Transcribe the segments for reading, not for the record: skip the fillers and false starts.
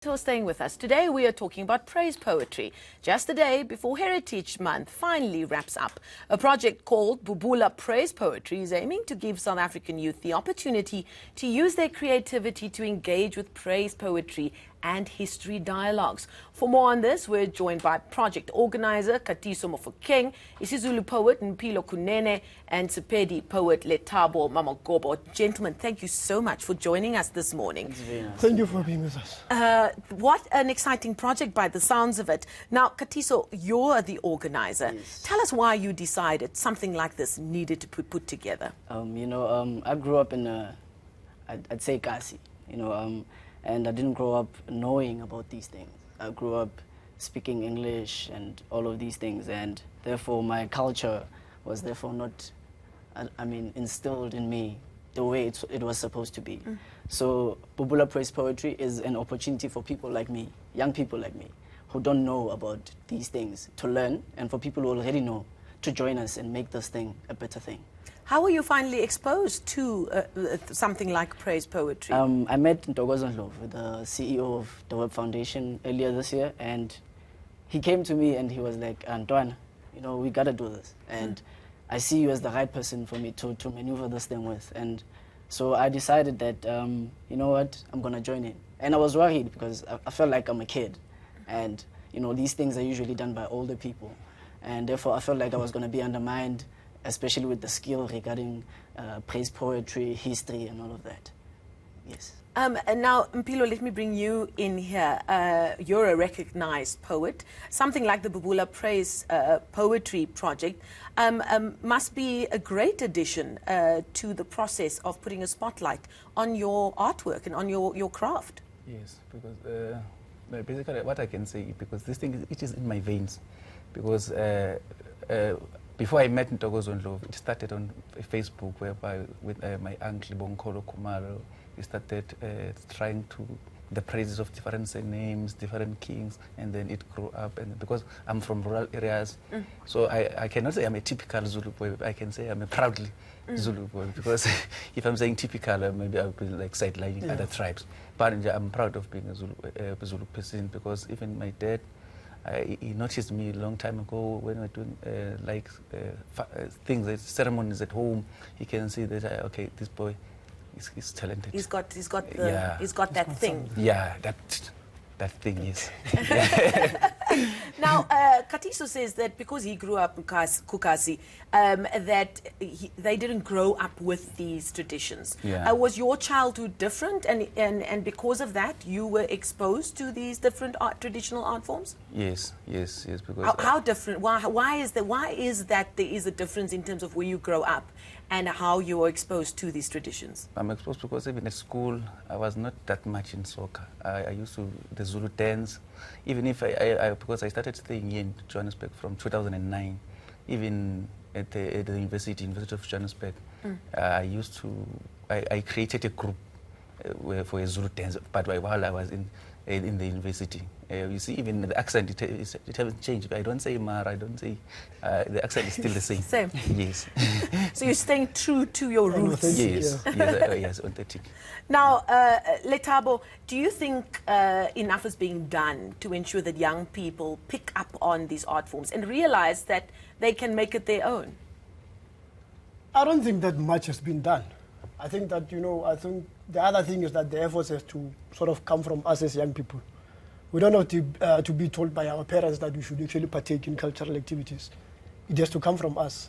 For staying with us. Today we are talking about praise poetry. Just a day before Heritage Month finally wraps up. A project called Bubula Praise Poetry is aiming to give South African youth the opportunity to use their creativity to engage with praise poetry and history dialogues. For more on this, we're joined by project organizer Katiso Mofokeng, isiZulu poet Mpilo Kunene, and siPedi Poet Lethabo Mamo-gobo. Gentlemen, thank you so much for joining us this morning. Thank you for being with us. What an exciting project by the sounds of it. Now, Katiso, you're the organizer. Yes. Tell us why you decided something like this needed to be put together. I grew up in I'd say Kasi, and I didn't grow up knowing about these things. I grew up speaking English and all of these things, and therefore my culture was therefore not, instilled in me the way it was supposed to be. So Bubula Praise Poetry is an opportunity for people like me, young people like me, who don't know about these things, to learn, and for people who already know, to join us and make this thing a better thing. How were you finally exposed to something like praise poetry? I met Ntogozondlov, the CEO of the Web Foundation, earlier this year, and he came to me and he was like, Antoine, we gotta do this. And I see you as the right person for me to maneuver this thing with. And so I decided that, you know what, I'm gonna join in. And I was worried because I felt like I'm a kid. And, these things are usually done by older people. And therefore I felt like I was gonna be undermined, especially with the skill regarding praise poetry, history, and all of that. Yes. And now, Mpilo, let me bring you in here. You're a recognized poet. Something like the Bubula Praise Poetry Project must be a great addition to the process of putting a spotlight on your artwork and on your craft. Yes, because basically what I can say, because this thing, it is in my veins. Because before I met Ntogozondlov, it started on Facebook, whereby with my uncle Bonkolo Kumaro, we started trying to the praises of different names, different kings, and then it grew up. And because I'm from rural areas, so I cannot say I'm a typical Zulu boy. I can say I'm a proudly Zulu boy, because if I'm saying typical, maybe I'll be like sidelining other tribes. But I'm proud of being a Zulu person, because even my dad, he noticed me a long time ago when we were doing things, ceremonies at home. He can see that okay, this boy is talented. He's got that thing. Yeah, that thing is. Now, Katiso says that because he grew up in Kukasi, that they didn't grow up with these traditions. Yeah. Was your childhood different, and because of that, you were exposed to these different traditional art forms? Yes. Because how different? Why is that there is a difference in terms of where you grow up and how you were exposed to these traditions? I'm exposed because even at school, I was not that much in soccer. I used to the Zulu dance. Even if because I started staying here in Johannesburg from 2009, even at the University of Johannesburg, I created a group for a Zulu dance, but while I was in the university. You see, even the accent, it hasn't changed. I don't say Mara, I don't say, the accent is still the same. Same. Yes. So you're staying true to your roots. Yes, authentic. Now, Lethabo, do you think enough is being done to ensure that young people pick up on these art forms and realize that they can make it their own? I don't think that much has been done. I think that, I think the other thing is that the efforts has to sort of come from us as young people. We don't have to be told by our parents that we should actually partake in cultural activities. It has to come from us.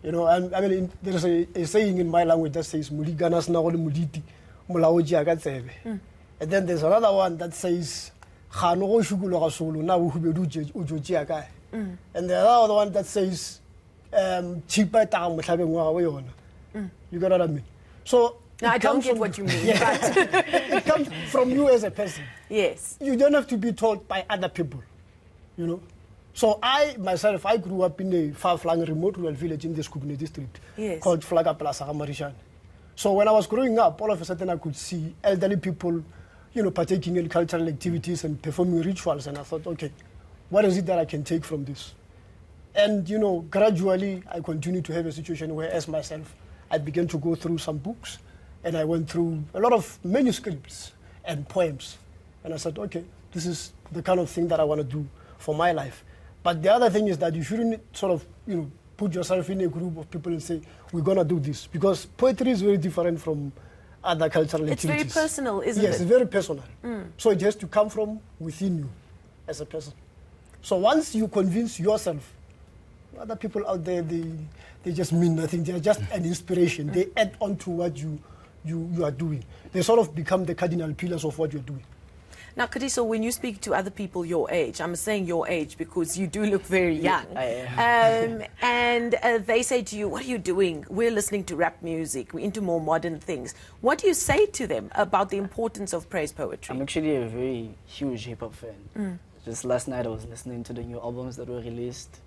There's a saying in my language that says, "Muliganas na ole muliti, mulaoji agatsebe." And then there's another one that says, "Khano go shukulo ga solo na o hubedu ujoji aga." And the other one that says, "Chipa ta motlhabeng wa go yona." You get what I mean? So no, I don't get what you mean. Yeah. But it comes from you as a person. Yes. You don't have to be told by other people, So I, myself, I grew up in a far-flung remote rural village in the Skubne district called Flaga Plaza Marishan. So when I was growing up, all of a sudden I could see elderly people, partaking in cultural activities and performing rituals. And I thought, okay, what is it that I can take from this? And, gradually I continued to have a situation where, as myself, I began to go through some books, and I went through a lot of manuscripts and poems. And I said, okay, this is the kind of thing that I want to do for my life. But the other thing is that you shouldn't sort of, put yourself in a group of people and say, we're going to do this. Because poetry is very different from other cultural activities. It's very personal, isn't it? Yes, it's very personal. So it has to come from within you as a person. So once you convince yourself, other people out there, they just mean nothing. They are just an inspiration. They add on to what you are doing. They sort of become the cardinal pillars of what you're doing. Now, Katiso, when you speak to other people your age, I'm saying your age because you do look very young, and they say to you, what are you doing? We're listening to rap music. We're into more modern things. What do you say to them about the importance of praise poetry? I'm actually a very huge hip-hop fan. Just last night I was listening to the new albums that were released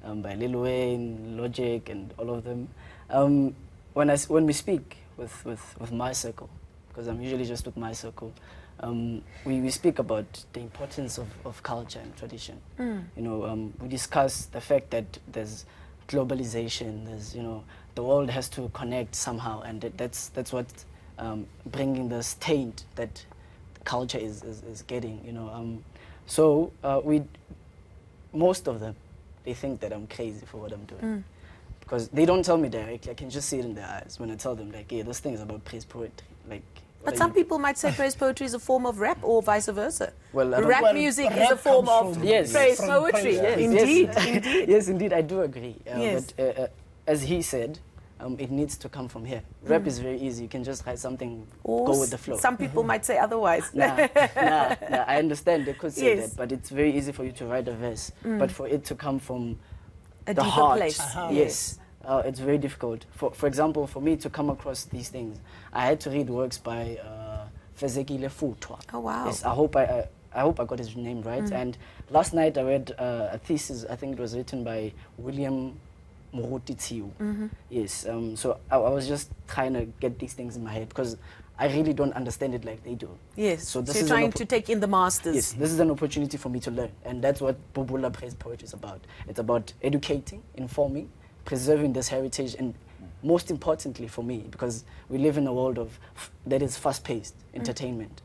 by Lil Wayne, Logic, and all of them. When we speak with my circle, because I'm usually just with my circle, we speak about the importance of culture and tradition. We discuss the fact that there's globalization, there's, the world has to connect somehow, and that's what bringing the taint that culture is getting, So most of them, they think that I'm crazy for what I'm doing. Because they don't tell me directly, I can just see it in their eyes when I tell them, like, yeah, this thing is about praise poetry. Like, but some people might say praise poetry is a form of rap or vice versa. Well, rap music is a form of praise poetry. Yes. Indeed. Yes, indeed, I do agree. Yes. But as he said, it needs to come from here. Rap is very easy. You can just write something, go with the flow. Some people might say otherwise. Nah, I understand they could say that, but it's very easy for you to write a verse. But for it to come from a the deeper heart, place. Yes. It's very difficult. For example, for me to come across these things, I had to read works by Fezeki Lefutwa. Oh, wow. Yes, I hope I got his name right. And last night I read a thesis, I think it was written by William Morotitsio. Yes, so I was just trying to get these things in my head because I really don't understand it like they do. Yes, so you're trying to take in the masters. Yes, this is an opportunity for me to learn, and that's what Bubula Praise Poetry is about. It's about educating, informing, preserving this heritage, and most importantly for me, because we live in a world that is fast-paced entertainment.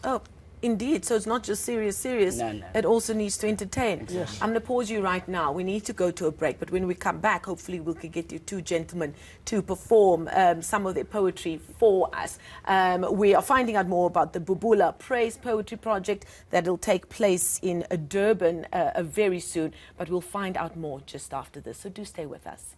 Oh, indeed. So it's not just serious. No. It also needs to entertain. Exactly. Yes. I'm going to pause you right now. We need to go to a break, but when we come back, hopefully we can get you two gentlemen to perform some of their poetry for us. We are finding out more about the Bubula Praise Poetry project that will take place in Durban very soon, but we'll find out more just after this. So do stay with us.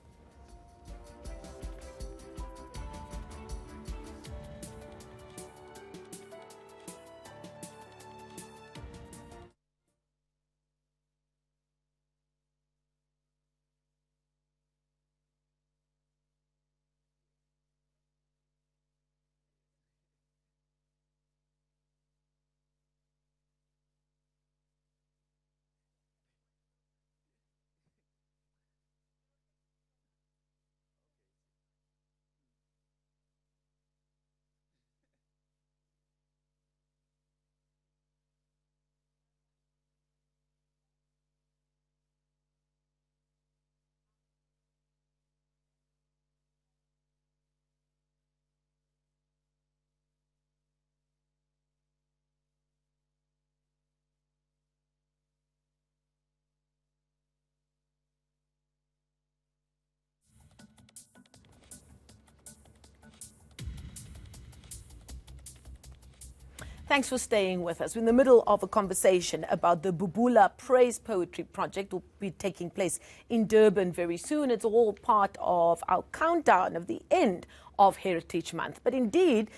Thanks for staying with us. We're in the middle of a conversation about the Bubula Praise Poetry project. Will be taking place in Durban very soon. It's all part of our countdown of the end of Heritage Month. But indeed,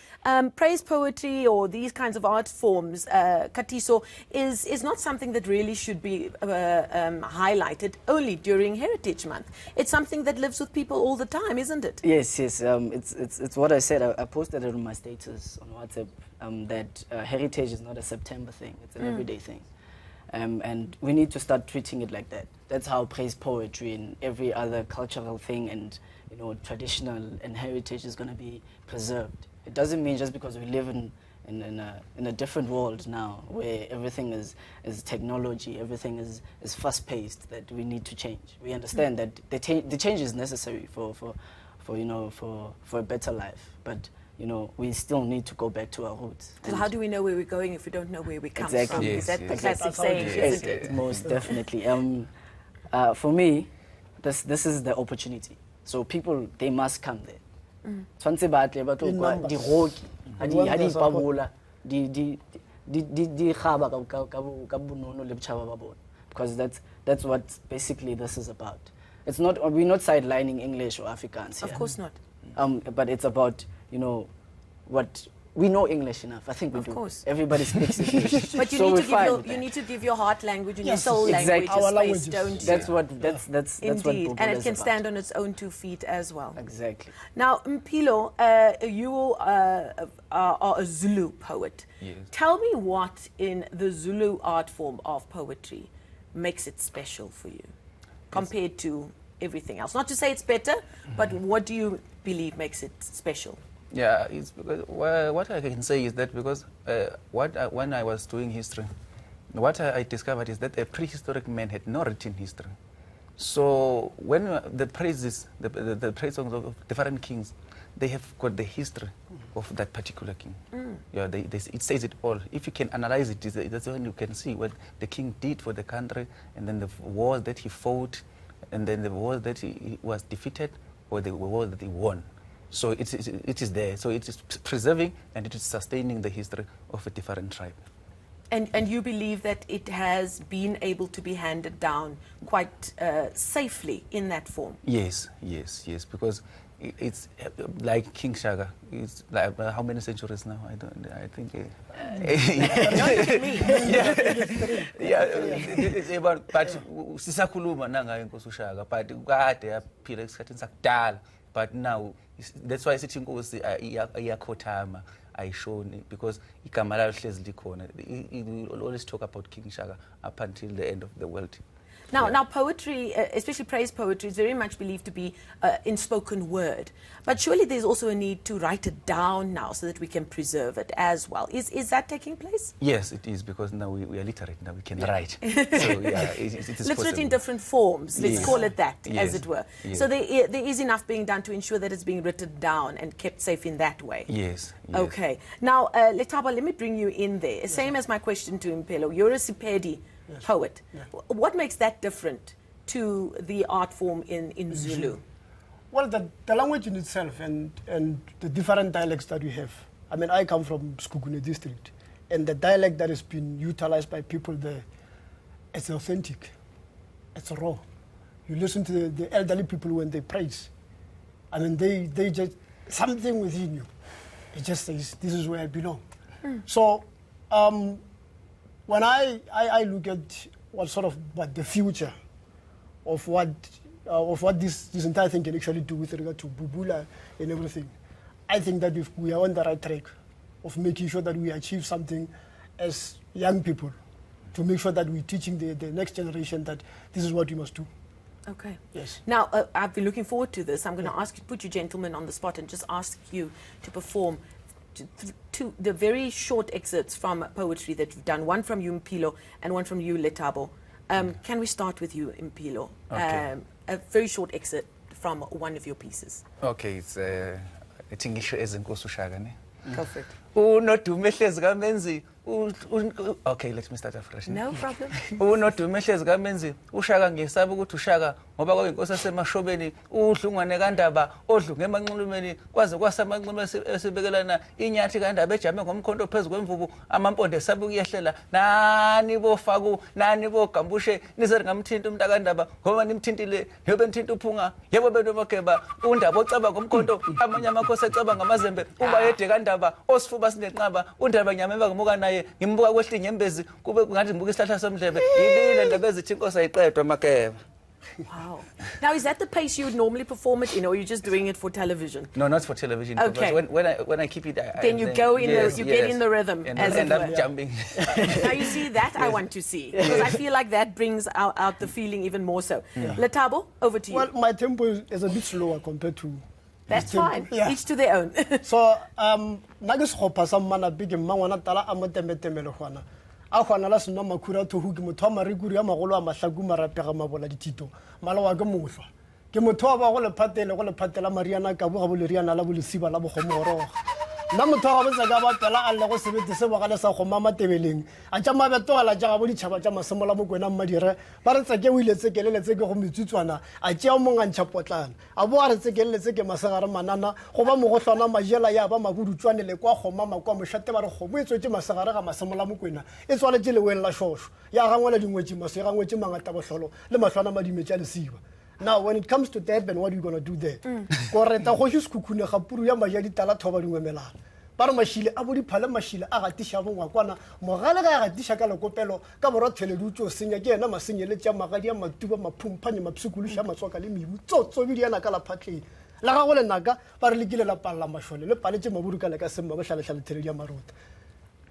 praise poetry or these kinds of art forms, Katiso, is not something that really should be highlighted only during Heritage Month. It's something that lives with people all the time, isn't it? Yes. It's what I said. I posted it on my status on WhatsApp that heritage is not a September thing. It's an everyday thing. And we need to start treating it like that. That's how praise poetry and every other cultural thing and traditional and heritage is going to be preserved. It doesn't mean just because we live in a different world now where everything is technology, everything is fast-paced, that we need to change. We understand that the change is necessary for a better life. But you know, we still need to go back to our roots. Because how do we know where we're going if we don't know where we come Exactly. from? Yes, Is that yes. the classic saying, isn't it? Most definitely. For me, this is the opportunity. So people, they must come there. Tshwantse ba tle ba tlo kwa di roki ha di pabula di khaba ka bonono le botjhaba ba bona, because that's what basically this is about. It's not, we're not sidelining English or Afrikaans here. Of course not. But it's about, you know, what we know English enough. I think we do. Of course. Everybody speaks English. But you, so you need to give your heart language and your soul exactly. language a space, don't you? That's what that's Indeed, what and it can about. stand on its own 2 feet as well. Exactly. Now, Mpilo, you are a Zulu poet. Yes. Tell me what in the Zulu art form of poetry makes it special for you compared to everything else. Not to say it's better, but what do you believe makes it special? Yeah, it's because what I can say is that because when I was doing history, what I discovered is that a prehistoric man had no written history. So when the praises, the praise songs of different kings, they have got the history of that particular king. Yeah, it says it all. If you can analyze it, that's when you can see what the king did for the country, and then the wars that he fought, and then the wars that he was defeated, or the wars that he won. So it is there. So it is preserving and it is sustaining the history of a different tribe. And you believe that it has been able to be handed down quite safely in that form? Yes, because it's like King Shaka. It's like how many centuries now? I think. Don't look at me. It's about, but sisakhuluma nanga inkosi uShaka, but kade yaphila esikhathini sakudala. But now that's why sithi inkosi iyakhothama ayishoni, because igama layo hlezi likhona. We always talk about King Shaka up until the end of the world. Now poetry, especially praise poetry, is very much believed to be in spoken word. But surely there's also a need to write it down now so that we can preserve it as well. Is that taking place? Yes, it is, because now we are literate, now we can write. So yeah, it is literate possible. in different forms, let's call it that, as it were. Yes. So there is enough being done to ensure that it's being written down and kept safe in that way. Yes. Okay. Now, Lethabo, let me bring you in there. Same as my question to Mpilo. You're a siPedi poet. What makes that different to the art form in Zulu? Well, the language in itself and the different dialects that we have. I mean, I come from Sekhukhune district, and the dialect that has been utilized by people there, it's authentic, it's raw. You listen to the elderly people when they praise. I mean, they just, something within you, it just says, this is where I belong. So, when I look at what the future of what this entire thing can actually do with regard to Bubula and everything, I think that if we are on the right track of making sure that we achieve something as young people, to make sure that we're teaching the next generation that this is what we must do. Okay. Yes. Now, I've been looking forward to this. I'm going to ask you, put you gentlemen on the spot and just ask you to perform to the very short excerpts from poetry that you've done, one from you, Mpilo, and one from you, Lethabo. Can we start with you, Mpilo? Okay. A very short excerpt from one of your pieces. Okay, it's Tingisho ezenkosi uShaka ne. Go for it. Unodume hlezi kaMenzi. Okay, let me start afresh. No problem. Unodume hlezi kaMenzi, uShaka ngesaba ukuthi uShaka ngoba kwayinkosi yasemashobeni udlungwane kaNdaba odlu ngemanxulumeni kwaze kwasamanxulume esibekelana inyathi kaNdaba ejame ngomkhonto phezulu kwemvubu amampondo esabe kuyehlela nani bofaku nani bogambushe nize ngamthinta umntaka kaNdaba ngoba nimthintile yobe nthinta uphunga yebo bento bakeba uNdaba ocaba ngomkhonto amanye amakhosi ecaba ngamazembe uba yede kaNdaba osifuba sinenqaba uNdaba nyameva ngomuka naye ngimbuka kwehla inyembezi kube ngathi ngibuka isihlahla somdlebe yilile Ndaba ezithi inkosi ayiqedwa makeba. Wow. Now, is that the pace you would normally perform it in, or are you just doing it for television? No, not for television. Okay. When I keep it, then you go in you get in the rhythm, and as end it up were. jumping. Now you see that I want to see, because I feel like that brings out the feeling even more so. Lethabo, over to you. Well, my tempo is a bit slower compared to. That's fine. Yeah. Each to their own. So, nagis hopa some mana big mangwana tala amatemele hwana. A hwana la sino makura to hu ke motho a marikuri a magolo a mahlaku marapega mabola ditito. Malawa ke mohlwa. Ke motho ba go le phatela mariana ka bo ga bo le riana la bo le siba la bo gomoro. nna motho ga botsa ka ba pela a lle go sebete se bogale sa go mama tebeleng a tša mabetogela tša ga bo ditšhaba tša masemola mokwena mmadire ba re tseke o ile tsekeleletse ke go metsutswana a tšea mongantšha potlana a bo a re tsekeleletse ke masegare manana go ba mogohlwana majela ya ba mabudutswane le kwa kgomama kwa mošate ba re kgomo e tswetse masegare ga masemola mokwena e tswaletše leweng la šošo ya gangwela dingwetši maso e gangwetše mangata bohlolo le mahlwana madimetša lesiba. Now, when it comes to Durban, what are you going to do there? Koreta go his kukune ga puru ya majadi tala thoba dingwe melana. Ba re mashile a bodi phala mashile a gatisha bo ngwana mogale ga gatisha ka lekopelo ka borothele dutso senya ke ena masenyele tša magadi ya matuba maphumpanye mapsukulusha matswaka le mibu tsotso bidiana ka la phatleng. La ga go le naka ba re lekile la palla mashole le paletse maburu ka le ka semma ba hlalehlale tele ya marota.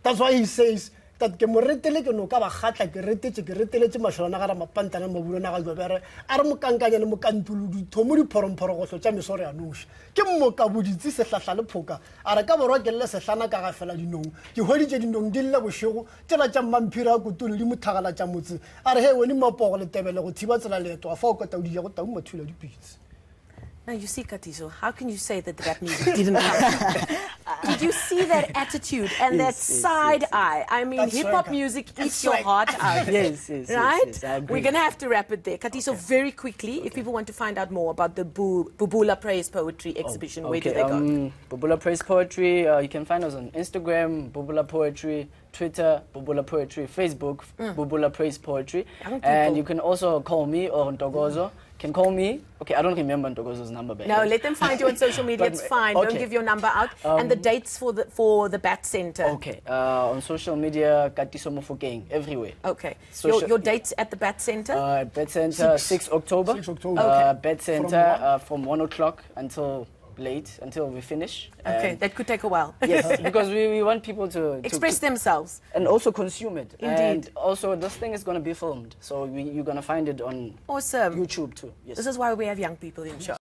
That's why he says that ke mo retele ke no ka ba gatla ke reteletse masholana ga ra mapantana maburu na ga bere a re mokankanya le mokantulu dithomo di phoromporogohlo tša mesoro ya noši ke mmoka boditse sehlahla le phoka a re ka borwa ke le sehlana ka ga fela dinong ke hweditše dinong di lle bošego tsela tša mmampiri a kotolo di mothagala tša motse a re he wone mapogo le tebele go thiba tsela leeto a fa o ka taudija go tau mathula dipitse. Now, you see, Katiso, how can you say that that music didn't come? Did you see that attitude and that side eye? I mean, hip-hop music eats your heart out. Yes, right? Yes, I agree. We're going to have to wrap it there. Katiso, very quickly, if people want to find out more about the Bubula Praise Poetry exhibition, where do they go? Bubula Praise Poetry, you can find us on Instagram, Bubula Poetry, Twitter, Bubula Poetry, Facebook, Bubula Praise Poetry. And you can also call me or Ntokozo. Can call me. Okay, I don't remember Ntokozo's number back. No, let them find you on social media. It's fine. Don't give your number out. And the dates for the Bat Center. Okay, on social media, Katiso Mofokeng, everywhere. Okay. Your dates at the Bat Center? Bat Center, 6 October. 6 October. Okay. Bat Center from 1 o'clock until late, until we finish. Okay, that could take a while. Yes, because we want people to express themselves. And also consume it. Indeed. And also, this thing is going to be filmed. So you're going to find it on awesome YouTube too. Yes. This is why we have young people in show.